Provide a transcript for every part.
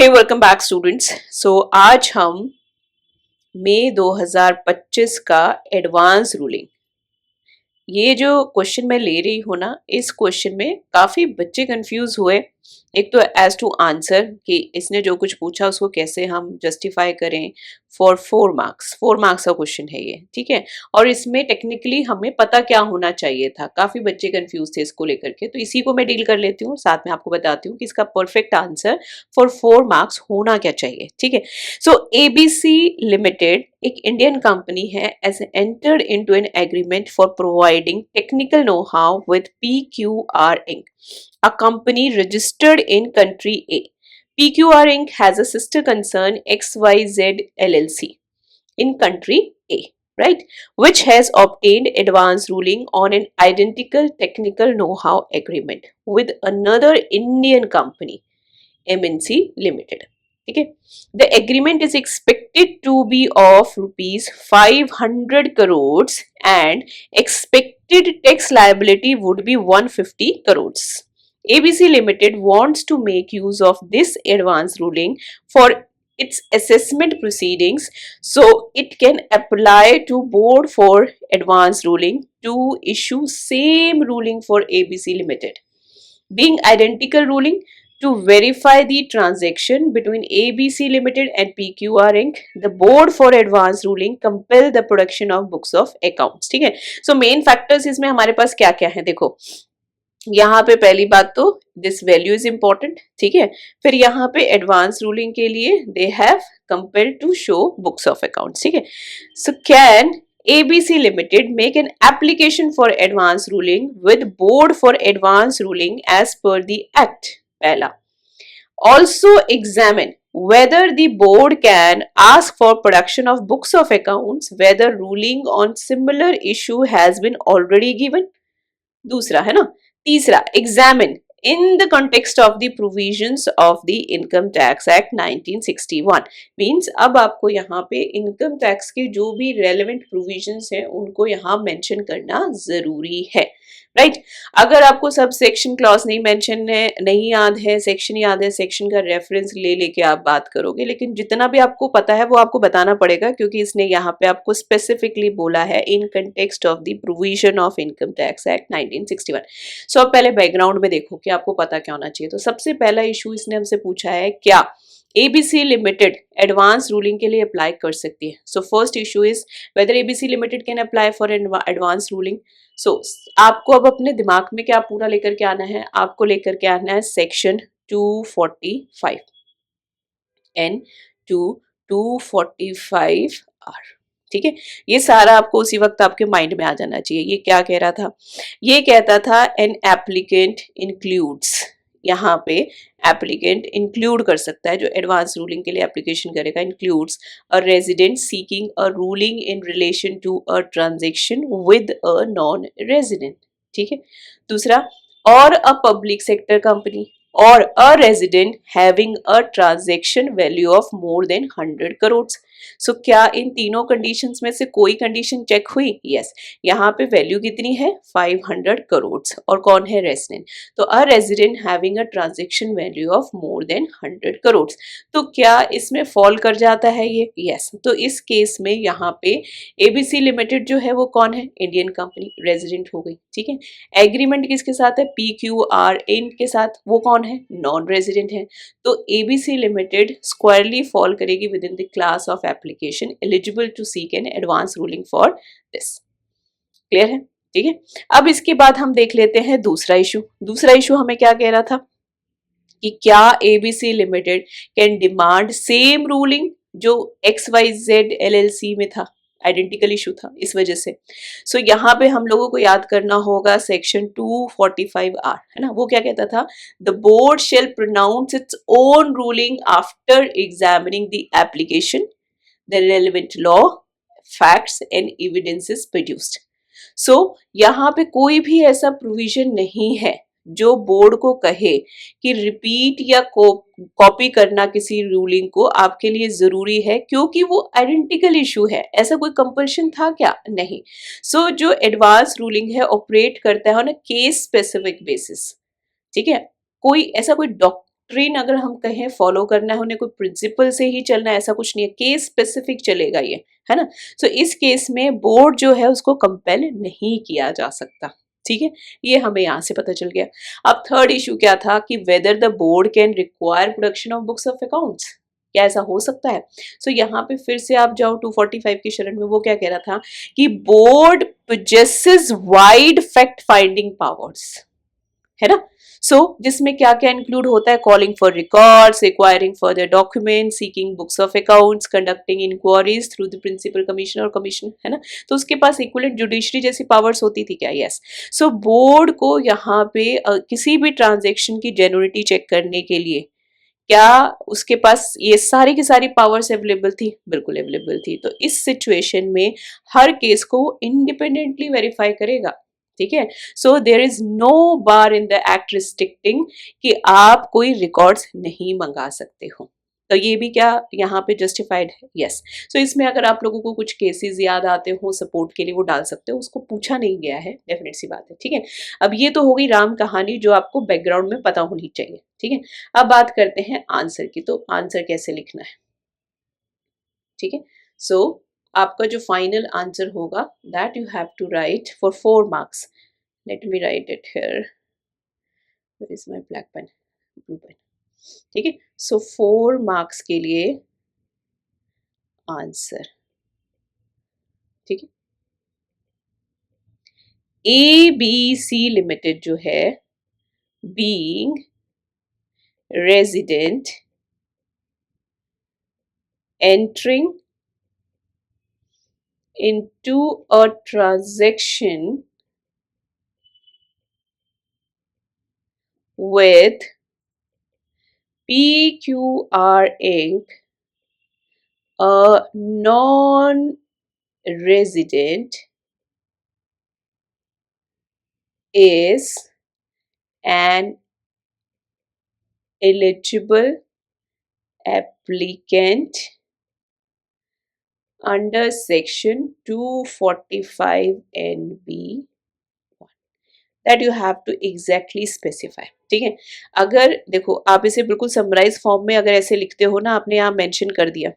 हे welcome back students. So आज हम मई 2025 का एडवांस रूलिंग, ये जो क्वेश्चन मैं ले रही हूँ ना, इस क्वेश्चन में काफ़ी बच्चे कंफ्यूज हुए। एक तो एज टू आंसर कि इसने जो कुछ पूछा उसको कैसे हम जस्टिफाई करें फॉर 4 मार्क्स का क्वेश्चन है ये, ठीक है। और इसमें टेक्निकली हमें पता क्या होना चाहिए था, काफ़ी बच्चे कंफ्यूज थे इसको लेकर के, तो इसी को मैं डील कर लेती हूँ और साथ में आपको बताती हूँ कि इसका परफेक्ट आंसर फॉर 4 मार्क्स होना क्या चाहिए, ठीक है। सो एबीसी लिमिटेड एक इंडियन कंपनी है, has entered into an agreement for providing technical know how with PQR Inc., a company registered in country A. PQR Inc. has a sister concern XYZ LLC in country A, right? Which has obtained advance ruling on an identical technical know-how agreement with another Indian company, MNC Limited. Okay. The agreement is expected to be of rupees 500 crores and expected tax liability would be 150 crores. ABC Limited wants to make use of this advance ruling for its assessment proceedings, so it can apply to board for advance ruling to issue same ruling for ABC Limited, being identical ruling to verify the transaction between ABC Limited and PQR Inc. The board for advance ruling compel the production of books of accounts. ठीक है। So main factors इसमें हमारे पास क्या क्या है, देखो यहाँ पे पहली बात तो दिस वैल्यू इज इंपॉर्टेंट, ठीक है। फिर यहाँ पे एडवांस रूलिंग के लिए they have compelled to show books of accounts, ठीक है। So can ABC Limited make an application for advance ruling with board for advance ruling as per the act? पहला, also examine whether the board can ask for production of books of accounts whether ruling on similar issue has been already given. दूसरा है ना। तीसरा, examine in the context of the provisions of the income tax act 1961। Means अब आपको यहाँ पे income tax के जो भी रेलेवेंट प्रोविजंस हैं उनको यहाँ मेंशन करना जरूरी है, राइट। अगर आपको सब सेक्शन क्लॉज नहीं मेंशन है, नहीं याद है, सेक्शन याद है, सेक्शन का रेफरेंस ले लेके आप बात करोगे, लेकिन जितना भी आपको पता है वो आपको बताना पड़ेगा, क्योंकि इसने यहाँ पे आपको स्पेसिफिकली बोला है in context of the provision of income tax act 1961। सो अब पहले बैकग्राउंड में देखो कि आपको पता क्या होना चाहिए। तो सबसे पहला इशू इसने हमसे पूछा है, क्या ABC लिमिटेड एडवांस रूलिंग के लिए अप्लाई कर सकती है। So first issue is whether ABC limited can apply for advance ruling. So आपको अब अपने दिमाग में क्या पूरा लेकर के आना है, आपको लेकर के आना है सेक्शन 245 एन टू 245 आर, ठीक है। ये सारा आपको उसी वक्त आपके माइंड में आ जाना चाहिए। ये क्या कह रहा था, ये कहता था एन एप्लीकेंट इंक्लूड्स, यहाँ पे एप्लीकेंट इंक्लूड कर सकता है जो एडवांस रूलिंग के लिए एप्लीकेशन करेगा, includes a resident seeking a ruling in relation to a transaction with a non resident, ठीक है। दूसरा, और अ पब्लिक सेक्टर कंपनी और a resident having a transaction value of more than 100 crore. So क्या इन तीनों कंडीशंस में से कोई कंडीशन चेक हुई? यस। यहाँ पे वैल्यू कितनी है? 500 करोड़। और कौन है? रेजिडेंट। तो अ resident having a transaction value of more than 100 crore. तो क्या इसमें फॉल कर जाता है ये? यस। तो इस केस में यहाँ पे ABC लिमिटेड जो है वो कौन है? इंडियन कंपनी, रेजिडेंट हो गई, ठीक है। एग्रीमेंट किसके साथ है? PQR Inc. के साथ, वो कौन है? नॉन रेजिडेंट है। तो ABC लिमिटेड स्क्वायरली फॉल करेगी within the class of application eligible to seek an advance ruling for this. Clear है? ठीक है। अब इसके बाद हम देख लेते हैं दूसरा इशू। दूसरा इशू हमें क्या कह रहा था कि क्या ABC limited can demand same ruling जो XYZ LLC में था, आइडेंटिकल इशू था इस वजह से। सो यहाँ पे हम लोगों को याद करना होगा सेक्शन 245R, है ना। वो क्या कहता था? The board shall pronounce its own ruling after examining the application, the relevant law, facts and evidences produced. So यहाँ पे कोई भी ऐसा प्रोविजन नहीं है जो बोर्ड को कहे कि रिपीट या कॉपी करना किसी रूलिंग को आपके लिए जरूरी है क्योंकि वो आइडेंटिकल इशू है। ऐसा कोई कंपल्शन था क्या? नहीं। सो जो एडवांस रूलिंग है ऑपरेट करता है on a case specific basis, ठीक है। कोई ऐसा कोई डॉक्ट्रिन अगर हम कहें फॉलो करना है, उन्हें कोई प्रिंसिपल से ही चलना है, ऐसा कुछ नहीं है, केस स्पेसिफिक चलेगा ये, है ना। सो इस केस में बोर्ड जो है उसको कंपेल नहीं किया जा सकता, ठीक है। ये हमें यहाँ से पता चल गया। अब थर्ड इशू क्या था कि whether the board can require production of books of accounts, क्या ऐसा हो सकता है। सो यहाँ पे फिर से आप जाओ 245 की शरण में, वो क्या कह रहा था कि board possesses wide fact finding powers, है ना। सो जिसमें क्या क्या इंक्लूड होता है, calling for records, requiring further document, seeking books of accounts, conducting inquiries through the principal commissioner और कमीशन, है ना। तो उसके पास इक्विवेलेंट जुडिशरी जैसी पावर्स होती थी क्या, यस। सो बोर्ड को यहाँ पे किसी भी ट्रांजेक्शन की जेन्युइनिटी चेक करने के लिए क्या उसके पास ये सारी की सारी पावर्स अवेलेबल थी, बिल्कुल अवेलेबल थी। तो इस सिचुएशन में हर केस को इंडिपेंडेंटली वेरीफाई करेगा, ठीक है। So there is no bar in the act restricting कि आप कोई रिकॉर्ड्स नहीं मंगा सकते हो। तो ये भी क्या यहाँ पे जस्टिफाइड है, यस। सो इसमें अगर आप लोगों को कुछ केसेस याद आते हो सपोर्ट के लिए, वो डाल सकते हो, उसको पूछा नहीं गया है, डेफिनेट सी बात है, ठीक है। अब ये तो हो गई राम कहानी जो आपको बैकग्राउंड में पता होनी चाहिए, ठीक है। अब बात करते हैं आंसर की, तो आंसर कैसे लिखना है, ठीक है। सो आपका जो फाइनल आंसर होगा that you have to write for 4 marks. Let me write it here, where is my black pen, blue pen, ठीक है। सो 4 मार्क्स के लिए आंसर, ठीक है। ए बी सी लिमिटेड जो है, being resident, entering into a transaction with PQR Inc., a non-resident is an eligible applicant under section 245 NB, that you have to exactly specify, ठीक है। अगर देखो आप इसे बिल्कुल समराइज फॉर्म में अगर ऐसे लिखते हो ना, आपने यहाँ मेंशन कर दिया,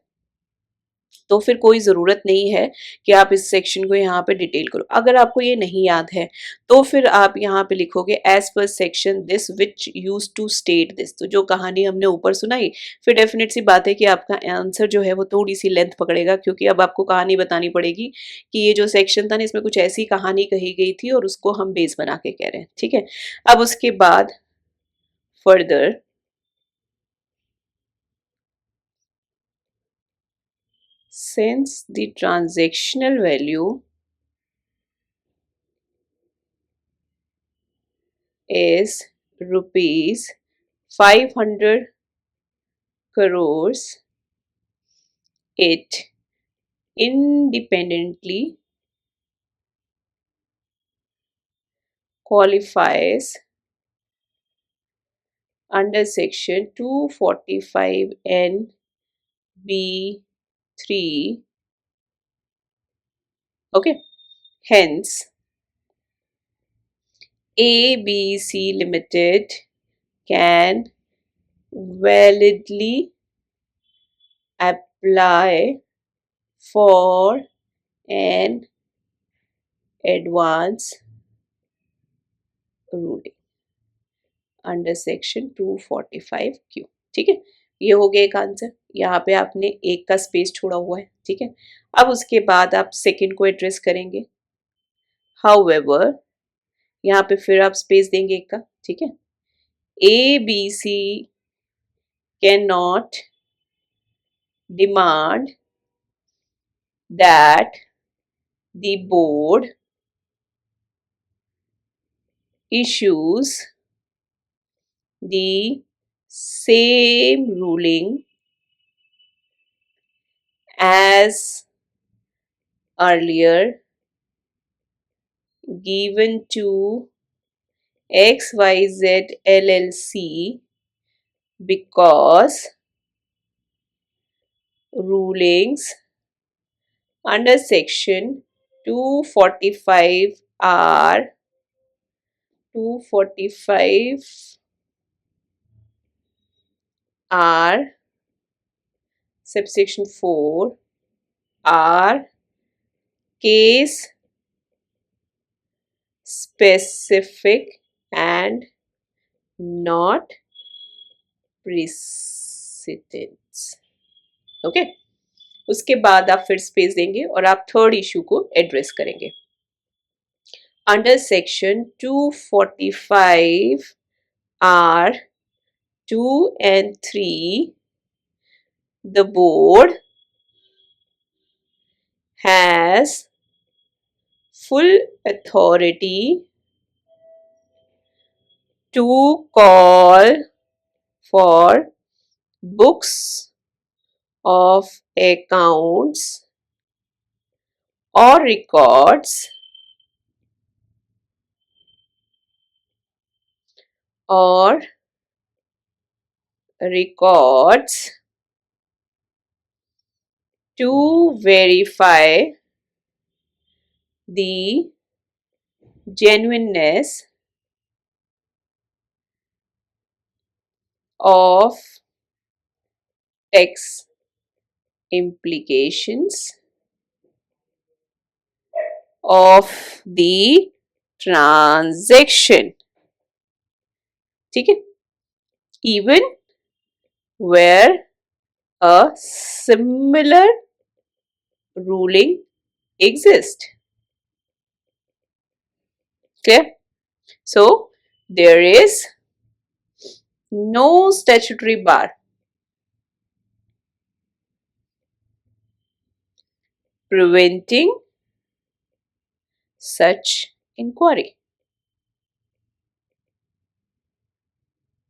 तो फिर कोई ज़रूरत नहीं है कि आप इस सेक्शन को यहाँ पे डिटेल करो। अगर आपको ये नहीं याद है तो फिर आप यहाँ पे लिखोगे as per section this which use to state this. तो जो कहानी हमने ऊपर सुनाई, फिर डेफिनेट सी बात है कि आपका आंसर जो है वो थोड़ी सी लेंथ पकड़ेगा, क्योंकि अब आपको कहानी बतानी पड़ेगी कि ये जो सेक्शन था ना, इसमें कुछ ऐसी कहानी कही गई थी और उसको हम बेस बना के कह रहे हैं, ठीक है। अब उसके बाद further since the transactional value is rupees 500 crores, it independently qualifies under section 245 NB3. Okay, hence ABC Limited can validly apply for an advance ruling under section 245Q, ठीक है। ये हो गया एक आंसर, यहाँ पे आपने एक का स्पेस छोड़ा हुआ है, ठीक है। अब उसके बाद आप सेकंड को एड्रेस करेंगे, हाउएवर यहाँ पे फिर आप स्पेस देंगे एक का, ठीक है। A B C can not demand that the board issues the same ruling as earlier given to XYZ LLC because rulings under section 245 are 245 are subsection 4 are case specific and not precedents. Okay, उसके बाद आप फिर space देंगे और आप third issue को address करेंगे. Under section 245 R 2 and 3 the board has full authority to call for books of accounts or records to verify the genuineness of tax implications of the transaction. ठीक है, even where a similar ruling exists. Clear? So there is no statutory bar preventing such inquiry.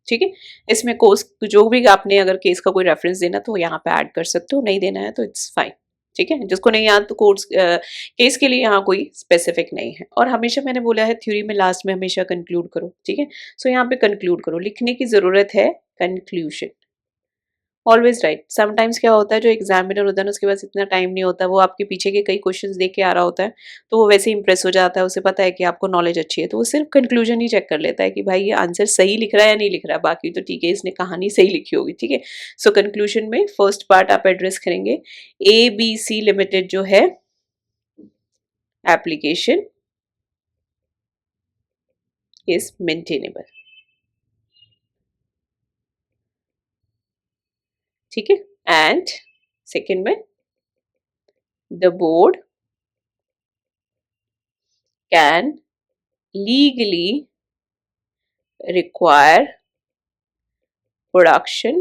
ठीक है, इसमें course जो भी आपने अगर case का कोई रेफरेंस देना तो यहाँ पे ऐड कर सकते हो, नहीं देना है तो इट्स फाइन. ठीक है, जिसको नहीं याद तो कोर्स केस के लिए यहाँ कोई स्पेसिफिक नहीं है. और हमेशा मैंने बोला है थ्योरी में लास्ट में हमेशा कंक्लूड करो. ठीक है, सो यहाँ पे कंक्लूड करो, लिखने की जरूरत है कंक्लूजन. Always right. समटाइम्स क्या होता है, जो एग्जामिनर होता है ना उसके पास इतना टाइम नहीं होता, वो आपके पीछे के कई क्वेश्चंस देख के आ रहा होता है तो वो वैसे इंप्रेस हो जाता है, उसे पता है कि आपको नॉलेज अच्छी है तो वो सिर्फ कंक्लूजन ही चेक कर लेता है कि भाई ये आंसर सही लिख रहा है या नहीं लिख रहा है, बाकी तो ठीक है इसने कहानी सही लिखी होगी. ठीक है, सो कंक्लूजन में फर्स्ट पार्ट आप एड्रेस करेंगे. ABC लिमिटेड जो है एप्लीकेशन इज मेंटेनेबल. ठीक है, एंड सेकेंड में the board can legally require production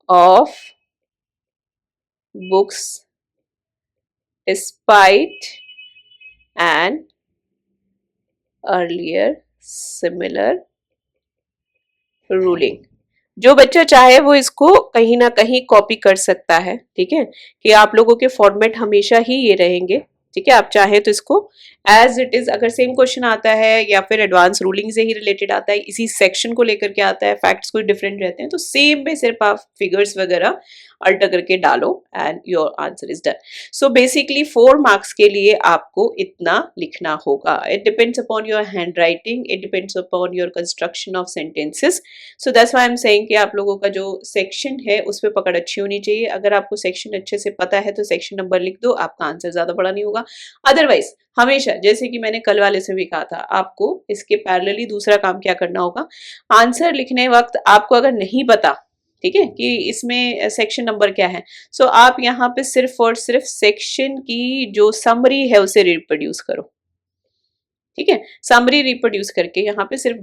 of books despite an earlier similar ruling. जो बच्चा चाहे वो इसको कहीं ना कहीं कॉपी कर सकता है. ठीक है, कि आप लोगों के फॉर्मेट हमेशा ही ये रहेंगे. ठीक है, आप चाहे तो इसको एज इट इज, अगर सेम क्वेश्चन आता है या फिर एडवांस रूलिंग से ही रिलेटेड आता है, इसी सेक्शन को लेकर के आता है, फैक्ट्स कोई डिफरेंट रहते हैं तो सेम में सिर्फ आप फिगर्स वगैरह अल्टर करके डालो and your answer is done. So basically 4 marks के लिए आपको इतना लिखना होगा. It depends upon your hand writing, it depends upon your construction of sentences. So that's why I am saying कि आप लोगों का जो सेक्शन है उस पर पकड़ अच्छी होनी चाहिए. अगर आपको सेक्शन अच्छे से पता है तो सेक्शन नंबर लिख दो, आपका आंसर ज्यादा बड़ा नहीं होगा. अदरवाइज हमेशा, जैसे कि मैंने कल वाले से भी कहा था, आपको इसके पैरेलली दूसरा काम क्या करना होगा, आंसर लिखने वक्त आपको अगर नहीं पता, ठीक है, कि इसमें सेक्शन नंबर क्या है, सो आप यहाँ पे सिर्फ और सिर्फ सेक्शन की जो समरी है उसे रिप्रोड्यूस करो. ठीक है, समरी रिप्रोड्यूस करके यहाँ पे सिर्फ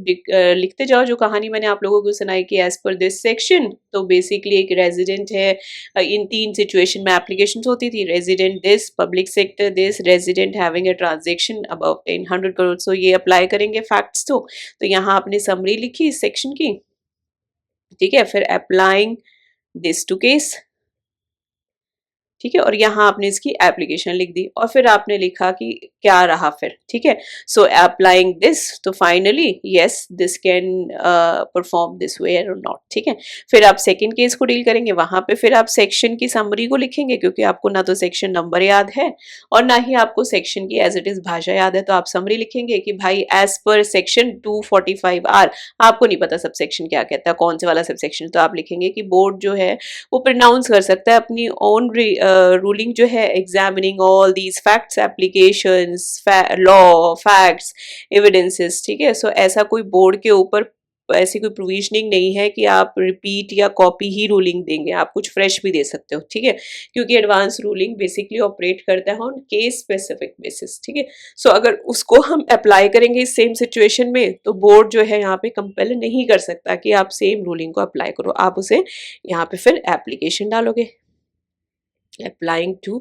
लिखते जाओ जो कहानी मैंने आप लोगों को सुनाई कि एज पर दिस सेक्शन. तो बेसिकली एक रेजिडेंट है, इन 3 सिचुएशन में एप्लीकेशन होती थी. Resident this, public sector this, resident having a transaction about 100 crore. So ये अप्लाई करेंगे फैक्ट्स. तो यहाँ आपने समरी लिखी इस सेक्शन की. ठीक है, फिर अप्लाइंग दिस टू केस, ठीक है, और यहाँ आपने इसकी एप्लीकेशन लिख दी और फिर आपने लिखा कि क्या रहा फिर, ठीक है। सो अप्लाइंग दिस, तो finally yes this can perform this way और नॉट, ठीक है। फिर आप सेकंड केस को डील करेंगे, वहां पे फिर आप सेक्शन की समरी को लिखेंगे, क्योंकि आपको ना तो सेक्शन नंबर याद है और ना ही आपको सेक्शन की एज इट इज भाषा याद है। तो आप समरी लिखेंगे कि भाई एज पर सेक्शन 245R, आपको नहीं पता सब सेक्शन क्या कहता है, कौन से वाला सब सेक्शन, तो आप लिखेंगे कि बोर्ड जो है वो प्रोनाउंस कर सकता है अपनी ओन रूलिंग जो है, examining all these facts, applications, law, facts, evidences, ठीक है। सो ऐसा कोई बोर्ड के ऊपर ऐसी कोई प्रोविजनिंग नहीं है कि आप रिपीट या कॉपी ही रूलिंग देंगे, आप कुछ फ्रेश भी दे सकते हो, ठीक है, क्योंकि एडवांस रूलिंग बेसिकली ऑपरेट करता है ऑन केस स्पेसिफिक बेसिस, ठीक है। सो अगर उसको हम अप्लाई करेंगे इस सेम सिचुएशन में, तो बोर्ड जो है यहाँ पे कंपेल नहीं कर सकता कि आप सेम रूलिंग को अप्लाई करो, आप उसे यहाँ पे फिर एप्लीकेशन डालोगे, अप्लाइंग टू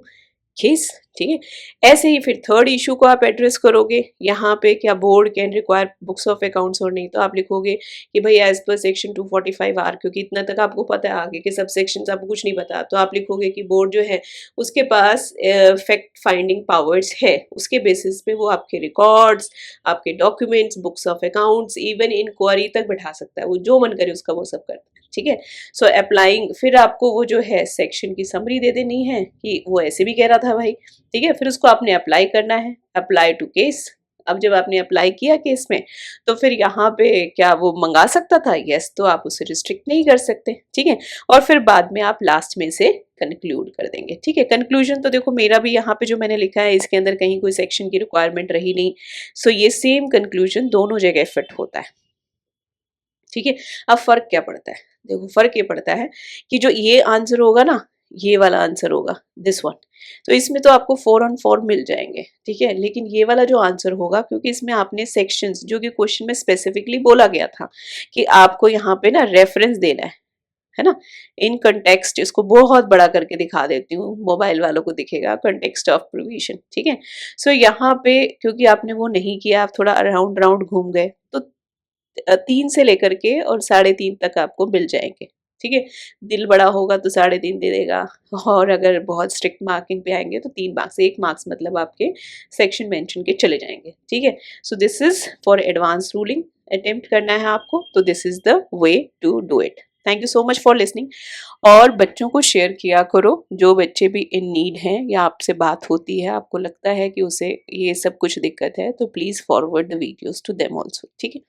केस, ठीक है। ऐसे ही फिर थर्ड इशू को आप एड्रेस करोगे, यहाँ पे क्या board can require books of accounts और नहीं, तो आप लिखोगे कि भाई एज पर सेक्शन 245R, क्योंकि इतना तक आपको पता है, आगे के सब सेक्शन आपको कुछ नहीं पता, तो आप लिखोगे कि बोर्ड जो है उसके पास फैक्ट फाइंडिंग पावर्स है, उसके बेसिस पे वो आपके रिकॉर्ड्स, आपके documents, books of accounts, even inquiry तक बैठा सकता है, वो जो मन करे उसका वो सब करता है, ठीक है। सो अप्लाइंग, फिर आपको वो जो है सेक्शन की समरी दे देनी है कि वो ऐसे भी कह रहा था भाई, ठीक है। फिर उसको आपने अप्लाई करना है, अप्लाई टू केस। अब जब आपने अप्लाई किया केस में, तो फिर यहाँ पे क्या वो मंगा सकता था, यस, तो आप उसे रिस्ट्रिक्ट नहीं कर सकते, ठीक है। और फिर बाद में आप लास्ट में से कंक्लूड कर देंगे, ठीक है। कंक्लूजन तो देखो मेरा भी यहाँ पे जो मैंने लिखा है इसके अंदर कहीं कोई सेक्शन की रिक्वायरमेंट रही नहीं, सो ये सेम कंक्लूजन दोनों जगह फिट होता है, ठीक है। अब फर्क क्या पड़ता है, देखो फर्क ये पड़ता है कि जो ये आंसर होगा ना, ये वाला आंसर होगा दिस वन, तो इसमें तो आपको 4 on 4 मिल जाएंगे, ठीक है। लेकिन ये वाला जो आंसर होगा, क्योंकि इसमें आपने सेक्शंस, जो कि क्वेश्चन में स्पेसिफिकली बोला गया था कि आपको यहाँ पे ना रेफरेंस देना है ना, इन कंटेक्स्ट, इसको बहुत बड़ा करके दिखा देती हूँ, मोबाइल वालों को दिखेगा, कंटेक्स्ट ऑफ प्रोविजन, ठीक है। सो यहाँ पे क्योंकि आपने वो नहीं किया, आप थोड़ा अराउंड राउंड घूम गए, तो 3 से लेकर के और 3.5 तक आपको मिल जाएंगे, ठीक है। दिल बड़ा होगा तो 3.5 दे देगा, और अगर बहुत स्ट्रिक्ट मार्किंग पे आएंगे तो 3 मार्क्स, 1 मार्क्स मतलब आपके सेक्शन मेंशन के चले जाएंगे, ठीक है। So this is for advance ruling, attempt करना है आपको, तो this is the way to do it. Thank you so much for listening, और बच्चों को शेयर किया करो, जो बच्चे भी इन नीड हैं या आपसे बात होती है, आपको लगता है कि उसे ये सब कुछ दिक्कत है, तो please forward the videos to them also, ठीक है।